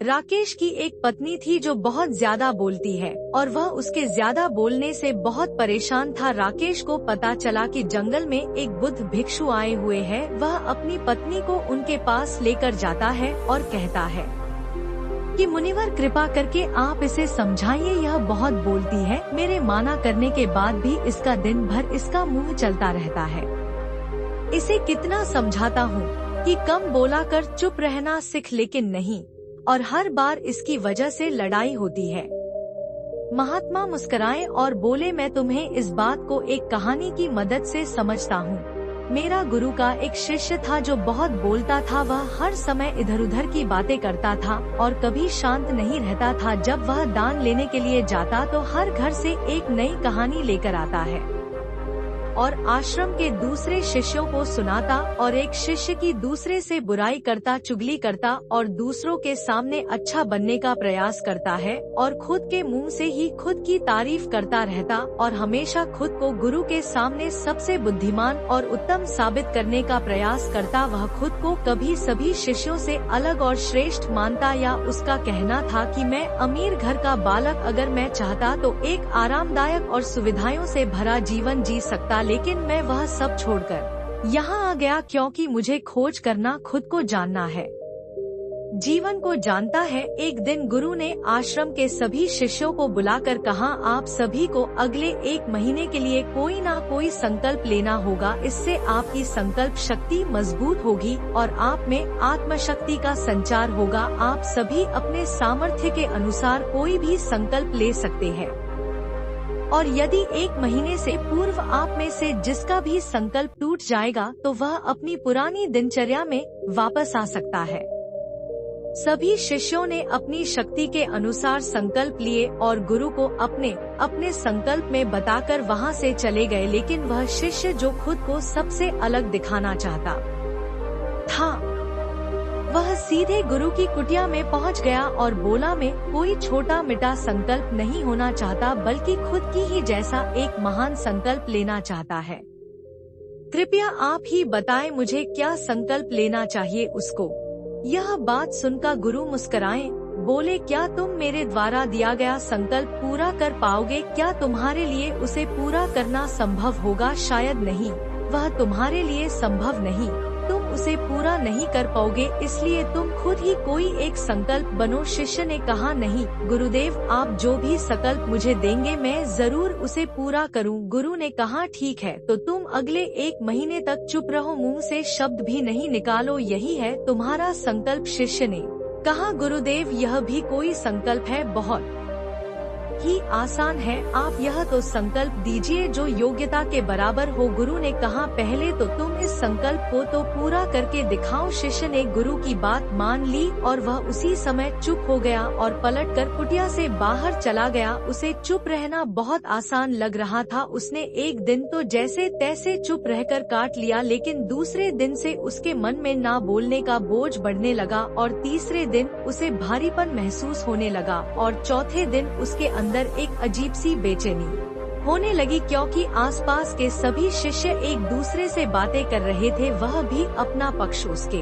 राकेश की एक पत्नी थी जो बहुत ज्यादा बोलती है और वह उसके ज्यादा बोलने से बहुत परेशान था। राकेश को पता चला कि जंगल में एक बुद्ध भिक्षु आए हुए हैं। वह अपनी पत्नी को उनके पास लेकर जाता है और कहता है कि मुनिवर कृपा करके आप इसे समझाइए, यह बहुत बोलती है। मेरे माना करने के बाद भी इसका दिन भर इसका मुंह चलता रहता है। इसे कितना समझाता हूँ कि कम बोला कर चुप रहना सीख, लेकिन नहीं, और हर बार इसकी वजह से लड़ाई होती है। महात्मा मुस्कुराए और बोले, मैं तुम्हें इस बात को एक कहानी की मदद से समझता हूँ। मेरा गुरु का एक शिष्य था जो बहुत बोलता था। वह हर समय इधर उधर की बातें करता था और कभी शांत नहीं रहता था। जब वह दान लेने के लिए जाता तो हर घर से एक नई कहानी लेकर आता है और आश्रम के दूसरे शिष्यों को सुनाता, और एक शिष्य की दूसरे से बुराई करता, चुगली करता और दूसरों के सामने अच्छा बनने का प्रयास करता है और खुद के मुंह से ही खुद की तारीफ करता रहता और हमेशा खुद को गुरु के सामने सबसे बुद्धिमान और उत्तम साबित करने का प्रयास करता। वह खुद को कभी सभी शिष्यों से अलग और श्रेष्ठ मानता, या उसका कहना था कि मैं अमीर घर का बालक, अगर मैं चाहता तो एक आरामदायक और सुविधाओं से भरा जीवन जी सकता, लेकिन मैं वह सब छोड़कर यहाँ आ गया क्योंकि मुझे खोज करना, खुद को जानना है, जीवन को जानता है। एक दिन गुरु ने आश्रम के सभी शिष्यों को बुलाकर कहा, आप सभी को अगले 1 महीने के लिए कोई ना कोई संकल्प लेना होगा। इससे आपकी संकल्प शक्ति मजबूत होगी और आप में आत्मशक्ति का संचार होगा। आप सभी अपने सामर्थ्य के अनुसार कोई भी संकल्प ले सकते हैं, और यदि 1 महीने से पूर्व आप में से जिसका भी संकल्प टूट जाएगा तो वह अपनी पुरानी दिनचर्या में वापस आ सकता है। सभी शिष्यों ने अपनी शक्ति के अनुसार संकल्प लिए और गुरु को अपने संकल्प में बताकर वहां से चले गए। लेकिन वह शिष्य जो खुद को सबसे अलग दिखाना चाहता था, वह सीधे गुरु की कुटिया में पहुंच गया और बोला, मैं कोई छोटा मिटा संकल्प नहीं होना चाहता, बल्कि खुद की ही जैसा एक महान संकल्प लेना चाहता है। कृपया आप ही बताएं मुझे क्या संकल्प लेना चाहिए उसको। यह बात सुनकर गुरु मुस्कुराए, बोले, क्या तुम मेरे द्वारा दिया गया संकल्प पूरा कर पाओगे? क्या तुम्हारे लिए उसे पूरा करना संभव होगा? शायद नहीं, वह तुम्हारे लिए संभव नहीं, तुम उसे पूरा नहीं कर पाओगे, इसलिए तुम खुद ही कोई एक संकल्प बनो। शिष्य ने कहा, नहीं गुरुदेव, आप जो भी संकल्प मुझे देंगे मैं जरूर उसे पूरा करूं। गुरु ने कहा, ठीक है, तो तुम अगले 1 महीने तक चुप रहो, मुंह से शब्द भी नहीं निकालो, यही है तुम्हारा संकल्प। शिष्य ने कहा, गुरुदेव, यह भी कोई संकल्प है? बहुत ही आसान है, आप यह तो संकल्प दीजिए जो योग्यता के बराबर हो। गुरु ने कहा, पहले तो तुम इस संकल्प को तो पूरा करके दिखाओ। शिष्य ने गुरु की बात मान ली और वह उसी समय चुप हो गया और पलटकर कुटिया से बाहर चला गया। उसे चुप रहना बहुत आसान लग रहा था। उसने एक दिन तो जैसे तैसे चुप रहकर काट लिया, लेकिन दूसरे दिन से उसके मन में ना बोलने का बोझ बढ़ने लगा और तीसरे दिन उसे भारीपन महसूस होने लगा और चौथे दिन उसके अंदर एक अजीब सी बेचैनी होने लगी, क्योंकि आसपास के सभी शिष्य एक दूसरे से बातें कर रहे थे। वह भी अपना पक्ष उसके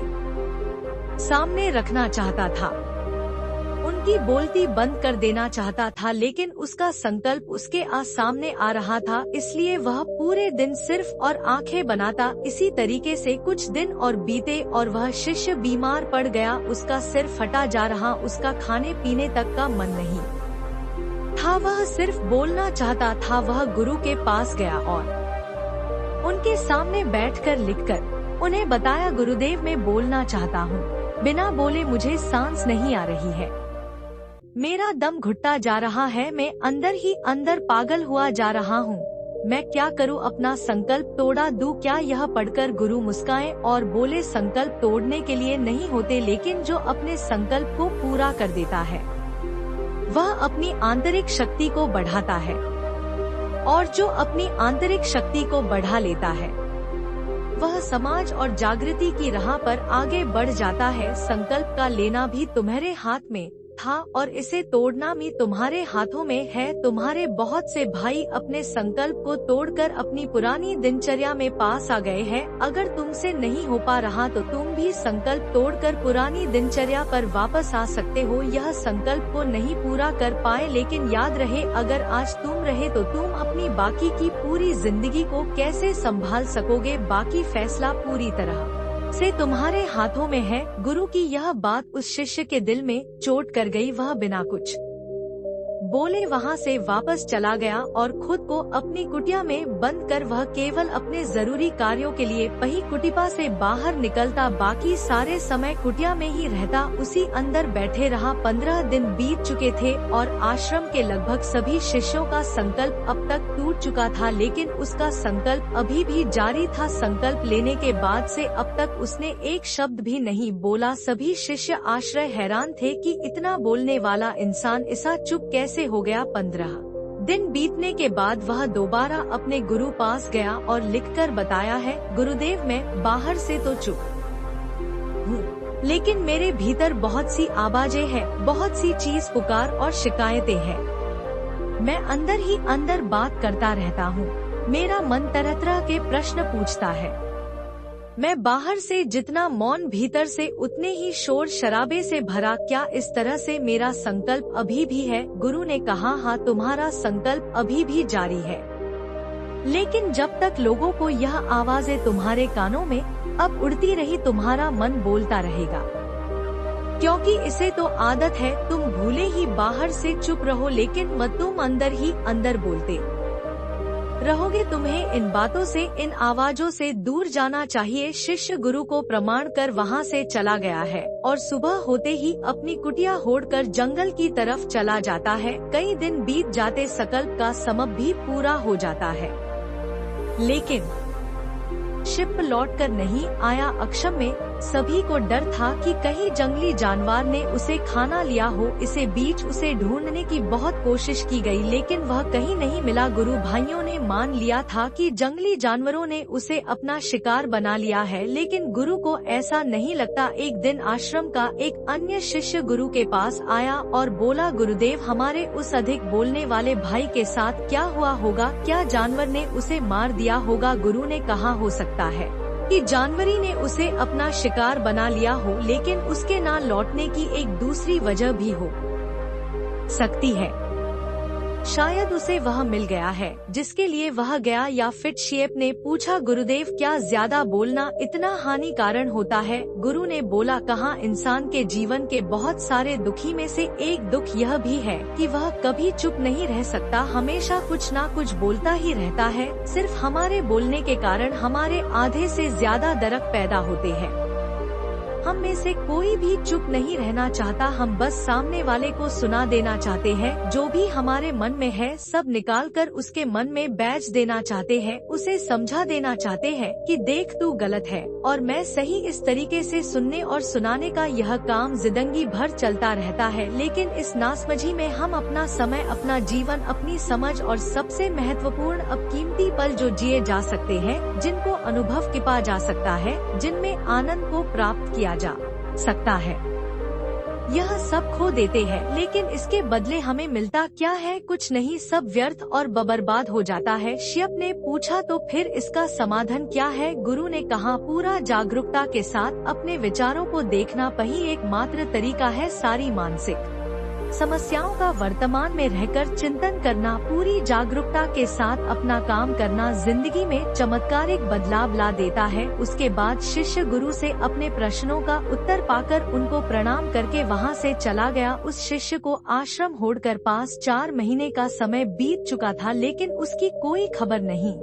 सामने रखना चाहता था, उनकी बोलती बंद कर देना चाहता था, लेकिन उसका संकल्प उसके सामने आ रहा था, इसलिए वह पूरे दिन सिर्फ और आंखें बनाता। इसी तरीके से कुछ दिन और बीते और वह शिष्य बीमार पड़ गया। उसका सिर फटा जा रहा, उसका खाने पीने तक का मन नहीं था, वह सिर्फ बोलना चाहता था। वह गुरु के पास गया और उनके सामने बैठकर लिखकर उन्हें बताया, गुरुदेव, मैं बोलना चाहता हूँ, बिना बोले मुझे सांस नहीं आ रही है, मेरा दम घुटता जा रहा है, मैं अंदर ही अंदर पागल हुआ जा रहा हूँ, मैं क्या करूँ? अपना संकल्प तोड़ा दूं क्या? यह पढ़कर गुरु मुस्काए और बोले, संकल्प तोड़ने के लिए नहीं होते, लेकिन जो अपने संकल्प को पूरा कर देता है वह अपनी आंतरिक शक्ति को बढ़ाता है, और जो अपनी आंतरिक शक्ति को बढ़ा लेता है वह समाज और जागृति की राह पर आगे बढ़ जाता है। संकल्प का लेना भी तुम्हारे हाथ में था और इसे तोड़ना भी तुम्हारे हाथों में है। तुम्हारे बहुत से भाई अपने संकल्प को तोड़कर अपनी पुरानी दिनचर्या में पास आ गए हैं। अगर तुमसे नहीं हो पा रहा तो तुम भी संकल्प तोड़कर पुरानी दिनचर्या पर वापस आ सकते हो। यह संकल्प को नहीं पूरा कर पाए, लेकिन याद रहे अगर आज तुम रहे तो तुम अपनी बाकी की पूरी जिंदगी को कैसे संभाल सकोगे। बाकी फैसला पूरी तरह से तुम्हारे हाथों में है। गुरु की यह बात उस शिष्य के दिल में चोट कर गई। वह बिना कुछ बोले वहाँ से वापस चला गया और खुद को अपनी कुटिया में बंद कर वह केवल अपने जरूरी कार्यों के लिए वही कुटिया से बाहर निकलता। बाकी सारे समय कुटिया में ही रहता, उसी अंदर बैठे रहा। 15 दिन बीत चुके थे और आश्रम के लगभग सभी शिष्यों का संकल्प अब तक टूट चुका था, लेकिन उसका संकल्प अभी भी जारी था। संकल्प लेने के बाद से अब तक उसने एक शब्द भी नहीं बोला। सभी शिष्य आश्रय हैरान थे कि इतना बोलने वाला इंसान ऐसा चुप कैसे हो गया। 15 दिन बीतने के बाद वह दोबारा अपने गुरु पास गया और लिखकर बताया है, गुरुदेव मैं बाहर से तो चुप हूँ, लेकिन मेरे भीतर बहुत सी आवाजें हैं, बहुत सी चीज पुकार और शिकायतें हैं। मैं अंदर ही अंदर बात करता रहता हूँ। मेरा मन तरह तरह के प्रश्न पूछता है। मैं बाहर से जितना मौन, भीतर से उतने ही शोर शराबे से भरा। क्या इस तरह से मेरा संकल्प अभी भी है? गुरु ने कहा, हाँ तुम्हारा संकल्प अभी भी जारी है, लेकिन जब तक लोगों को यह आवाजें तुम्हारे कानों में अब उड़ती रही, तुम्हारा मन बोलता रहेगा, क्योंकि इसे तो आदत है। तुम भूले ही बाहर से चुप रहो, लेकिन मत तुम अंदर ही अंदर बोलते रहोगे। तुम्हें इन बातों से, इन आवाजों से दूर जाना चाहिए। शिष्य गुरु को प्रणाम कर वहाँ से चला गया है और सुबह होते ही अपनी कुटिया छोड़कर जंगल की तरफ चला जाता है। कई दिन बीत जाते, संकल्प का समय भी पूरा हो जाता है, लेकिन शिप लौटकर नहीं आया। अक्षम में सभी को डर था कि कहीं जंगली जानवर ने उसे खाना लिया हो। इसे बीच उसे ढूंढने की बहुत कोशिश की गई, लेकिन वह कहीं नहीं मिला। गुरु भाइयों ने मान लिया था कि जंगली जानवरों ने उसे अपना शिकार बना लिया है, लेकिन गुरु को ऐसा नहीं लगता। एक दिन आश्रम का एक अन्य शिष्य गुरु के पास आया और बोला, गुरुदेव हमारे उस अधिक बोलने वाले भाई के साथ क्या हुआ होगा? क्या जानवर ने उसे मार दिया होगा? गुरु ने कहा, हो सकता है कि जानवरी ने उसे अपना शिकार बना लिया हो, लेकिन उसके ना लौटने की एक दूसरी वजह भी हो सकती है। शायद उसे वह मिल गया है जिसके लिए वह गया। या फिर शेप ने पूछा, गुरुदेव क्या ज्यादा बोलना इतना हानिकारक होता है? गुरु ने बोला, कहा इंसान के जीवन के बहुत सारे दुखी में से एक दुख यह भी है कि वह कभी चुप नहीं रह सकता, हमेशा कुछ ना कुछ बोलता ही रहता है। सिर्फ हमारे बोलने के कारण हमारे आधे से ज्यादा दर्द पैदा होते हैं। हम में से कोई भी चुप नहीं रहना चाहता, हम बस सामने वाले को सुना देना चाहते हैं। जो भी हमारे मन में है सब निकालकर उसके मन में बैठ देना चाहते हैं, उसे समझा देना चाहते हैं कि देख तू गलत है और मैं सही। इस तरीके से सुनने और सुनाने का यह काम जिंदगी भर चलता रहता है, लेकिन इस नासमझी में हम अपना समय, अपना जीवन, अपनी समझ और सबसे महत्वपूर्ण अब कीमती पल जो जिए जा सकते हैं, जिनको अनुभव किया जा सकता है, जिनमें आनंद को प्राप्त किया जा सकता है, यह सब खो देते हैं। लेकिन इसके बदले हमें मिलता क्या है? कुछ नहीं, सब व्यर्थ और बर्बाद हो जाता है। शिप ने पूछा, तो फिर इसका समाधान क्या है? गुरु ने कहा, पूरा जागरूकता के साथ अपने विचारों को देखना वही एकमात्र तरीका है। सारी मानसिक समस्याओं का वर्तमान में रहकर चिंतन करना, पूरी जागरूकता के साथ अपना काम करना जिंदगी में चमत्कारिक बदलाव ला देता है। उसके बाद शिष्य गुरु से अपने प्रश्नों का उत्तर पाकर उनको प्रणाम करके वहां से चला गया। उस शिष्य को आश्रम छोड़कर पास 4 महीने का समय बीत चुका था, लेकिन उसकी कोई खबर नहीं।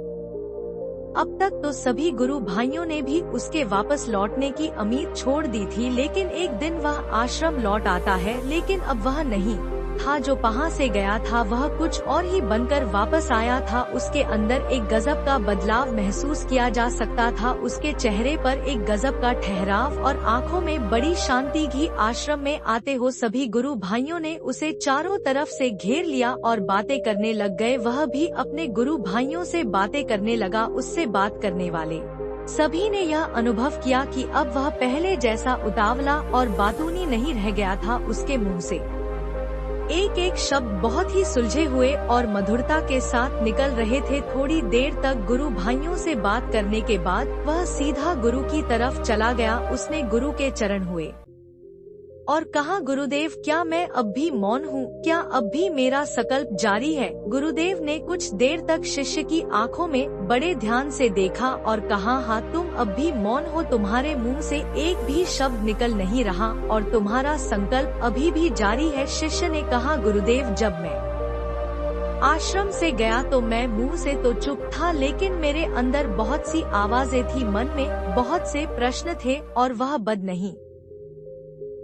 अब तक तो सभी गुरु भाइयों ने भी उसके वापस लौटने की उम्मीद छोड़ दी थी, लेकिन एक दिन वह आश्रम लौट आता है। लेकिन अब वह नहीं था जो वहाँ से गया था, वह कुछ और ही बनकर वापस आया था। उसके अंदर एक गजब का बदलाव महसूस किया जा सकता था। उसके चेहरे पर एक गजब का ठहराव और आंखों में बड़ी शांति थी। आश्रम में आते हो सभी गुरु भाइयों ने उसे चारों तरफ से घेर लिया और बातें करने लग गए। वह भी अपने गुरु भाइयों से बातें करने लगा। उससे बात करने वाले सभी ने यह अनुभव किया कि अब वह पहले जैसा उतावला और बातूनी नहीं रह गया था। उसके मुंह से एक एक शब्द बहुत ही सुलझे हुए और मधुरता के साथ निकल रहे थे। थोड़ी देर तक गुरु भाइयों से बात करने के बाद वह सीधा गुरु की तरफ चला गया। उसने गुरु के चरण हुए और कहा, गुरुदेव, क्या मैं अब भी मौन हूँ? क्या अब भी मेरा संकल्प जारी है? गुरुदेव ने कुछ देर तक शिष्य की आंखों में बड़े ध्यान से देखा और कहा, हाँ, तुम अब भी मौन हो। तुम्हारे मुंह से एक भी शब्द निकल नहीं रहा और तुम्हारा संकल्प अभी भी जारी है। शिष्य ने कहा, गुरुदेव, जब मैं आश्रम से गया तो मैं मुंह से तो चुप था, लेकिन मेरे अंदर बहुत सी आवाजें थी। मन में बहुत से प्रश्न थे और वह बंद नहीं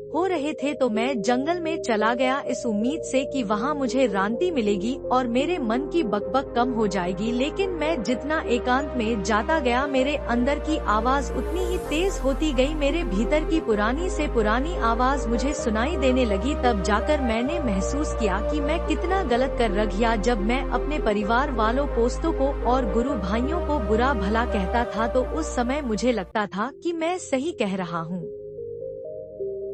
हो रहे थे। तो मैं जंगल में चला गया इस उम्मीद से कि वहाँ मुझे शांति मिलेगी और मेरे मन की बकबक कम हो जाएगी। लेकिन मैं जितना एकांत में जाता गया, मेरे अंदर की आवाज उतनी ही तेज होती गई। मेरे भीतर की पुरानी से पुरानी आवाज मुझे सुनाई देने लगी। तब जाकर मैंने महसूस किया कि मैं कितना गलत कर रह गया। जब मैं अपने परिवार वालों, दोस्तों को और गुरु भाइयों को बुरा भला कहता था तो उस समय मुझे लगता था कि मैं सही कह रहा हूँ।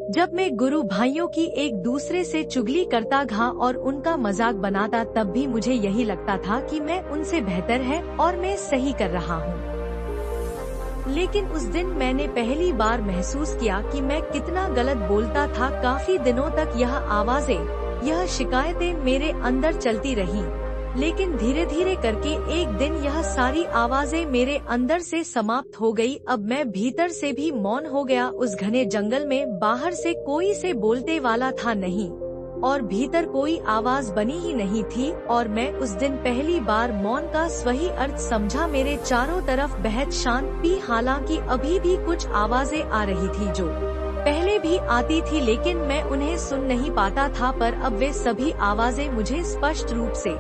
जब मैं गुरु भाइयों की एक दूसरे से चुगली करता था और उनका मजाक बनाता, तब भी मुझे यही लगता था कि मैं उनसे बेहतर है और मैं सही कर रहा हूँ। लेकिन उस दिन मैंने पहली बार महसूस किया कि मैं कितना गलत बोलता था। काफी दिनों तक यह आवाजें, यह शिकायतें मेरे अंदर चलती रही, लेकिन धीरे धीरे करके एक दिन यह सारी आवाजें मेरे अंदर से समाप्त हो गई। अब मैं भीतर से भी मौन हो गया। उस घने जंगल में बाहर से कोई से बोलते वाला था नहीं और भीतर कोई आवाज बनी ही नहीं थी और मैं उस दिन पहली बार मौन का सही अर्थ समझा। मेरे चारों तरफ बेहद शांत थी, हालांकि अभी भी कुछ आवाजें आ रही थी जो पहले भी आती थी, लेकिन मैं उन्हें सुन नहीं पाता था। पर अब वे सभी आवाजें मुझे स्पष्ट रूप से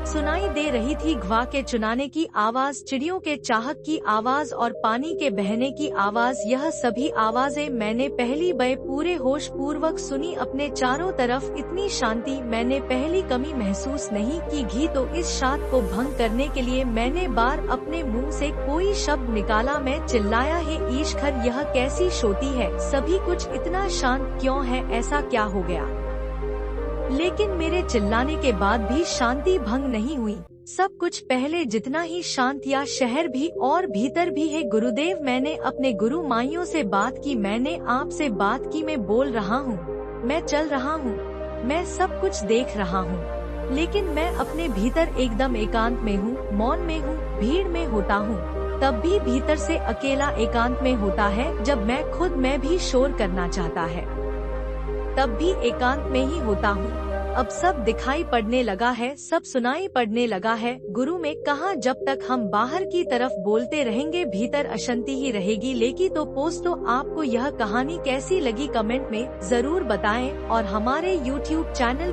सुनाई दे रही थी। घुआ के चुनाने की आवाज, चिड़ियों के चाहक की आवाज और पानी के बहने की आवाज, यह सभी आवाजें मैंने पहली बार पूरे होश पूर्वक सुनी। अपने चारों तरफ इतनी शांति मैंने पहली कमी महसूस नहीं की घी। तो इस शांत को भंग करने के लिए मैंने बार अपने मुंह से कोई शब्द निकाला। मैं चिल्लाया, हे ईश्वर, यह कैसी शोती है? सभी कुछ इतना शांत क्यों है? ऐसा क्या हो गया? लेकिन मेरे चिल्लाने के बाद भी शांति भंग नहीं हुई। सब कुछ पहले जितना ही शांत या शहर भी और भीतर भी है। गुरुदेव, मैंने अपने गुरु माइयों से बात की, मैंने आपसे बात की। मैं बोल रहा हूँ, मैं चल रहा हूँ, मैं सब कुछ देख रहा हूँ, लेकिन मैं अपने भीतर एकदम एकांत में हूँ, मौन में हूँ। भीड़ में होता हूँ तब भी भीतर से अकेला एकांत में होता है। जब मैं खुद में भी शोर करना चाहता है तब भी एकांत में ही होता हूँ। अब सब दिखाई पड़ने लगा है, सब सुनाई पड़ने लगा है। गुरु में कहा, जब तक हम बाहर की तरफ बोलते रहेंगे भीतर अशांति ही रहेगी। लेकिन तो दोस्तों, आपको यह कहानी कैसी लगी कमेंट में जरूर बताएं और हमारे YouTube चैनल